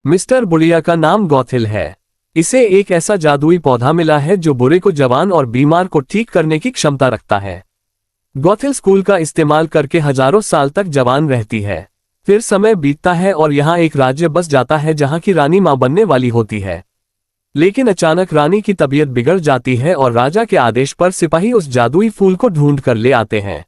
Mister बुढ़िया का नाम गौथिल है। इसे एक ऐसा जादुई पौधा मिला है जो बुरे को जवान और बीमार को ठीक करने की क्षमता रखता है। गौथिल स्कूल का इस्तेमाल करके हजारों साल तक जवान रहती है। फिर समय बीतता है और यहाँ एक राज्य बस जाता है जहाँ की रानी माँ बनने वाली होती है। लेकिन अचानक रानी की तबीयत बिगड़ जाती है और राजा के आदेश पर सिपाही उस जादुई फूल को ढूंढ कर ले आते हैं।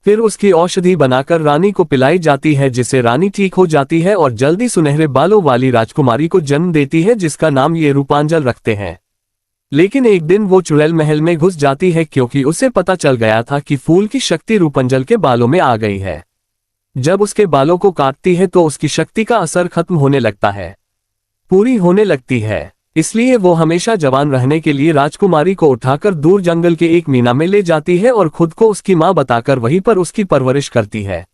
फिर उसकी औषधि बनाकर रानी को पिलाई जाती है, जिससे रानी ठीक हो जाती है और जल्दी सुनहरे बालों वाली राजकुमारी को जन्म देती है, जिसका नाम ये रूपांजल रखते हैं। लेकिन एक दिन वो चुड़ैल महल में घुस जाती है क्योंकि उसे पता चल गया था कि फूल की शक्ति रूपांजल के बालों में आ गई है। जब उसके बालों को काटती है तो उसकी शक्ति का असर खत्म होने लगता है, पूरी होने लगती है। इसलिए वो हमेशा जवान रहने के लिए राजकुमारी को उठाकर दूर जंगल के एक मीना में ले जाती है और खुद को उसकी मां बताकर वहीं पर उसकी परवरिश करती है।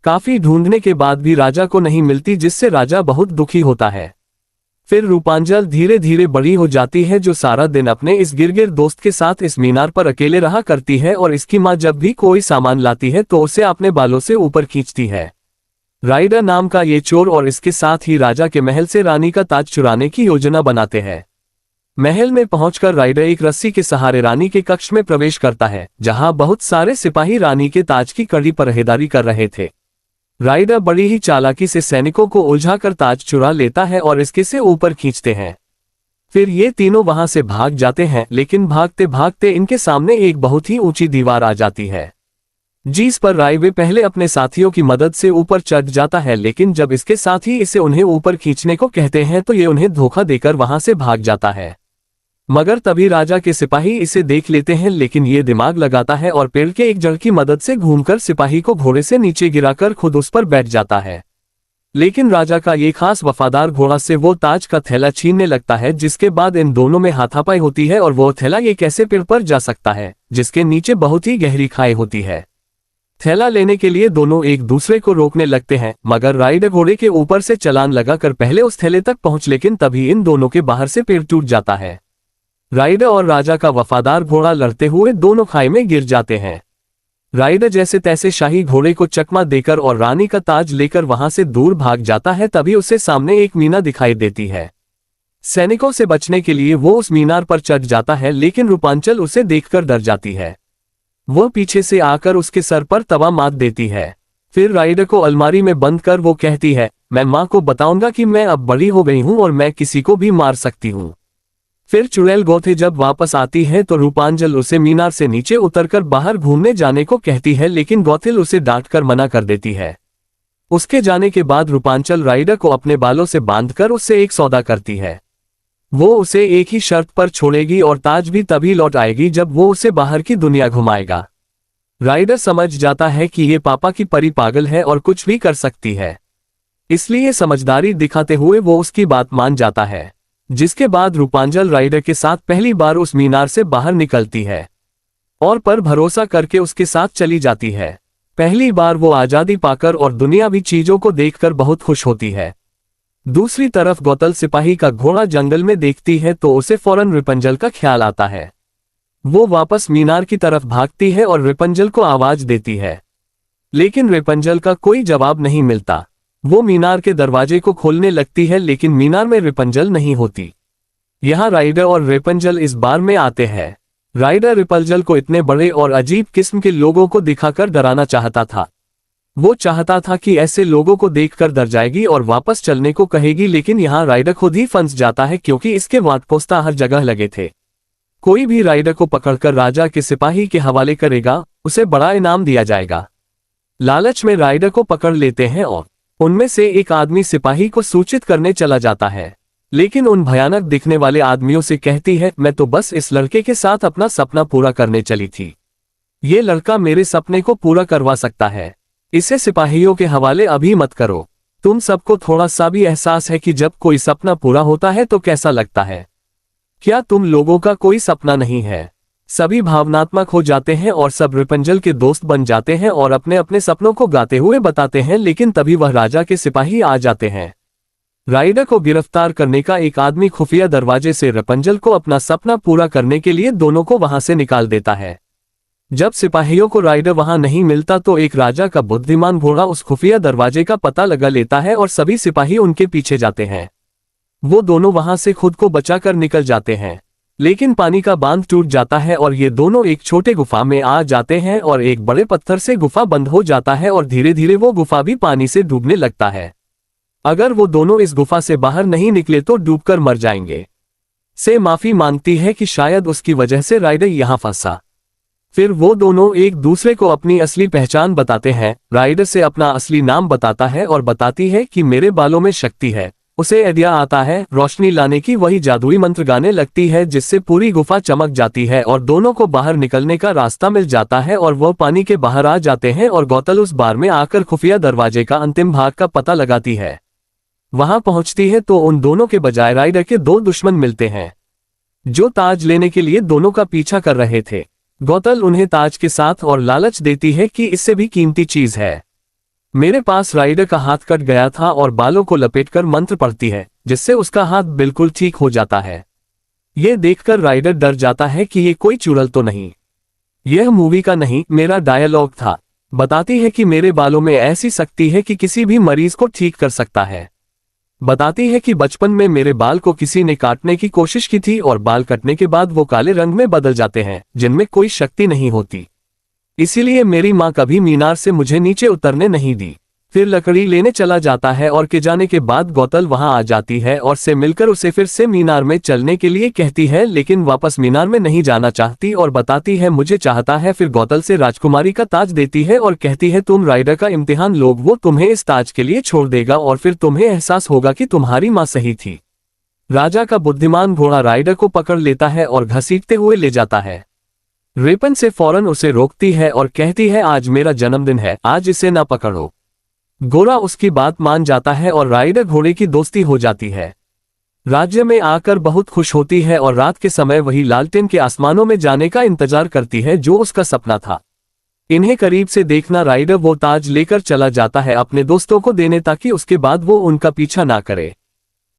काफी ढूंढने के बाद भी राजा को नहीं मिलती, जिससे राजा बहुत दुखी होता है। फिर रूपांजल धीरे धीरे बड़ी हो जाती है, जो सारा दिन अपने इस गिरगिर दोस्त के साथ इस मीनार पर अकेले रहा करती है और इसकी माँ जब भी कोई सामान लाती है तो उसे अपने बालों से ऊपर खींचती है। राइडर नाम का ये चोर और इसके साथ ही राजा के महल से रानी का ताज चुराने की योजना बनाते हैं। महल में पहुंचकर राइडर एक रस्सी के सहारे रानी के कक्ष में प्रवेश करता है, जहां बहुत सारे सिपाही रानी के ताज की कड़ी पहरेदारी कर रहे थे। राइडर बड़ी ही चालाकी से सैनिकों को उलझाकर ताज चुरा लेता है और इसके से ऊपर खींचते हैं। फिर ये तीनों वहां से भाग जाते हैं, लेकिन भागते भागते इनके सामने एक बहुत ही ऊंची दीवार आ जाती है, जिस पर राइडर पहले अपने साथियों की मदद से ऊपर चढ़ जाता है। लेकिन जब इसके साथी इसे उन्हें ऊपर खींचने को कहते हैं तो ये उन्हें धोखा देकर वहां से भाग जाता है। मगर तभी राजा के सिपाही इसे देख लेते हैं, लेकिन ये दिमाग लगाता है और पेड़ के एक जड़ की मदद से घूमकर सिपाही को घोड़े से नीचे गिराकर खुद उस पर बैठ जाता है। लेकिन राजा का ये खास वफादार घोड़ा से वो ताज का थैला छीनने लगता है, जिसके बाद इन दोनों में हाथापाई होती है और वो थैला ये कैसे पेड़ पर जा सकता है, जिसके नीचे बहुत ही गहरी खाई होती है। थैला लेने के लिए दोनों एक दूसरे को रोकने लगते हैं, मगर राइडर घोड़े के ऊपर से चलान लगाकर पहले उस थैले तक पहुंच, लेकिन तभी इन दोनों के बाहर से पेड़ टूट जाता है। राइडर और राजा का वफादार घोड़ा लड़ते हुए दोनों खाई में गिर जाते हैं। राइडर जैसे तैसे शाही घोड़े को चकमा देकर और रानी का ताज लेकर वहां से दूर भाग जाता है। तभी उसे सामने एक मीना दिखाई देती है। सैनिकों से बचने के लिए वो उस मीनार पर चढ़ जाता है, लेकिन रूपांचल उसे देखकर डर जाती है। वो पीछे से आकर उसके सर पर तवा मार देती है। फिर राइडर को अलमारी में बंद कर वो कहती है, मैं माँ को बताऊंगा कि मैं अब बड़ी हो गई हूँ और मैं किसी को भी मार सकती हूँ। फिर चुड़ैल गौथे जब वापस आती है तो रूपांजल उसे मीनार से नीचे उतरकर बाहर घूमने जाने को कहती है, लेकिन गौथिल उसे डांटकर मना कर देती है। उसके जाने के बाद रूपांचल राइडर को अपने बालों से बांधकर उससे एक सौदा करती है। वो उसे एक ही शर्त पर छोड़ेगी और ताज भी तभी लौट आएगी जब वो उसे बाहर की दुनिया घुमाएगा। राइडर समझ जाता है कि ये पापा की परी पागल है और कुछ भी कर सकती है, इसलिए समझदारी दिखाते हुए वो उसकी बात मान जाता है। जिसके बाद रूपांजल राइडर के साथ पहली बार उस मीनार से बाहर निकलती है और पर भरोसा करके उसके साथ चली जाती है। पहली बार वो आजादी पाकर और दुनियावी चीजों को देखकर बहुत खुश होती है। दूसरी तरफ गौतल सिपाही का घोड़ा जंगल में देखती है तो उसे फौरन रिपंजल का ख्याल आता है। वो वापस मीनार की तरफ भागती है और रिपंजल को आवाज देती है, लेकिन रिपंजल का कोई जवाब नहीं मिलता। वो मीनार के दरवाजे को खोलने लगती है, लेकिन मीनार में रिपंजल नहीं होती। यहाँ राइडर और रिपंजल इस बार में आते हैं। राइडर रिपंजल को इतने बड़े और अजीब किस्म के लोगों को दिखाकर डराना चाहता था। वो चाहता था कि ऐसे लोगों को देखकर डर जाएगी और वापस चलने को कहेगी, लेकिन यहाँ राइडर खुद ही फंस जाता है क्योंकि इसके वाटपोस्ता हर जगह लगे थे। कोई भी राइडर को पकड़कर राजा के सिपाही के हवाले करेगा, उसे बड़ा इनाम दिया जाएगा। लालच में राइडर को पकड़ लेते हैं और उनमें से एक आदमी सिपाही को सूचित करने चला जाता है, लेकिन उन भयानक दिखने वाले आदमियों से कहती है, मैं तो बस इस लड़के के साथ अपना सपना पूरा करने चली थी। ये लड़का मेरे सपने को पूरा करवा सकता है, इसे सिपाहियों के हवाले अभी मत करो। तुम सबको थोड़ा सा भी एहसास है कि जब कोई सपना पूरा होता है तो कैसा लगता है? क्या तुम लोगों का कोई सपना नहीं है? सभी भावनात्मक हो जाते हैं और सब रिपंजल के दोस्त बन जाते हैं और अपने अपने सपनों को गाते हुए बताते हैं, लेकिन तभी वह राजा के सिपाही आ जाते हैं। राइडर को गिरफ्तार करने का एक आदमी खुफिया दरवाजे से रिपंजल को अपना सपना पूरा करने के लिए दोनों को वहां से निकाल देता है। जब सिपाहियों को राइडर वहां नहीं मिलता तो एक राजा का बुद्धिमान घोड़ा उस खुफिया दरवाजे का पता लगा लेता है और सभी सिपाही उनके पीछे जाते हैं। वो दोनों वहां से खुद को बचाकर निकल जाते हैं, लेकिन पानी का बांध टूट जाता है और ये दोनों एक छोटे गुफा में आ जाते हैं और एक बड़े पत्थर से गुफा बंद हो जाता है और धीरे धीरे वो गुफा भी पानी से डूबने लगता है। अगर वो दोनों इस गुफा से बाहर नहीं निकले तो डूबकर मर जाएंगे। से माफी मांगती है कि शायद उसकी वजह से राइडर यहाँ फंसा। फिर वो दोनों एक दूसरे को अपनी असली पहचान बताते हैं। राइडर से अपना असली नाम बताता है और बताती है कि मेरे बालों में शक्ति है। उसे आइडिया आता है रोशनी लाने की, वही जादुई मंत्र गाने लगती है जिससे पूरी गुफा चमक जाती है और दोनों को बाहर निकलने का रास्ता मिल जाता है और वह पानी के बाहर आ जाते हैं और गौतल उस बार में आकर खुफिया दरवाजे का अंतिम भाग का पता लगाती है। वहां पहुंचती है तो उन दोनों के बजाय राइडर के दो दुश्मन मिलते हैं जो ताज लेने के लिए दोनों का पीछा कर रहे थे। गौतल उन्हें ताज के साथ और लालच देती है कि इससे भी कीमती चीज है। मेरे पास राइडर का हाथ कट गया था और बालों को लपेटकर मंत्र पढ़ती है जिससे उसका हाथ बिल्कुल ठीक हो जाता है। यह देखकर राइडर डर जाता है कि ये कोई चुड़ैल तो नहीं। यह मूवी का नहीं, मेरा डायलॉग था। बताती है कि मेरे बालों में ऐसी शक्ति है कि किसी भी मरीज को ठीक कर सकता है। बताती है कि बचपन में मेरे बाल को किसी ने काटने की कोशिश की थी और बाल कटने के बाद वो काले रंग में बदल जाते हैं जिनमें कोई शक्ति नहीं होती। इसीलिए मेरी माँ कभी मीनार से मुझे नीचे उतरने नहीं दी। फिर लकड़ी लेने चला जाता है और के जाने के बाद गौतल वहां आ जाती है और से मिलकर उसे फिर से मीनार में चलने के लिए कहती है, लेकिन वापस मीनार में नहीं जाना चाहती और बताती है मुझे चाहता है। फिर गौतल से राजकुमारी का ताज देती है और कहती है तुम राइडर का इम्तिहान लो, वो तुम्हें इस ताज के लिए छोड़ देगा और फिर तुम्हें एहसास होगा कि तुम्हारी माँ सही थी। राजा का बुद्धिमान घोड़ा राइडर को पकड़ लेता है और घसीटते हुए ले जाता है। रेपन से फौरन उसे रोकती है और कहती है आज मेरा जन्मदिन है, आज इसे ना पकड़ो। घोड़ा उसकी बात मान जाता है और राइडर घोड़े की दोस्ती हो जाती है। राज्य में आकर बहुत खुश होती है और रात के समय वही लालटेन के आसमानों में जाने का इंतजार करती है जो उसका सपना था। इन्हें करीब से देखना राइडर वो ताज लेकर चला जाता है अपने दोस्तों को देने ताकि उसके बाद वो उनका पीछा ना करे।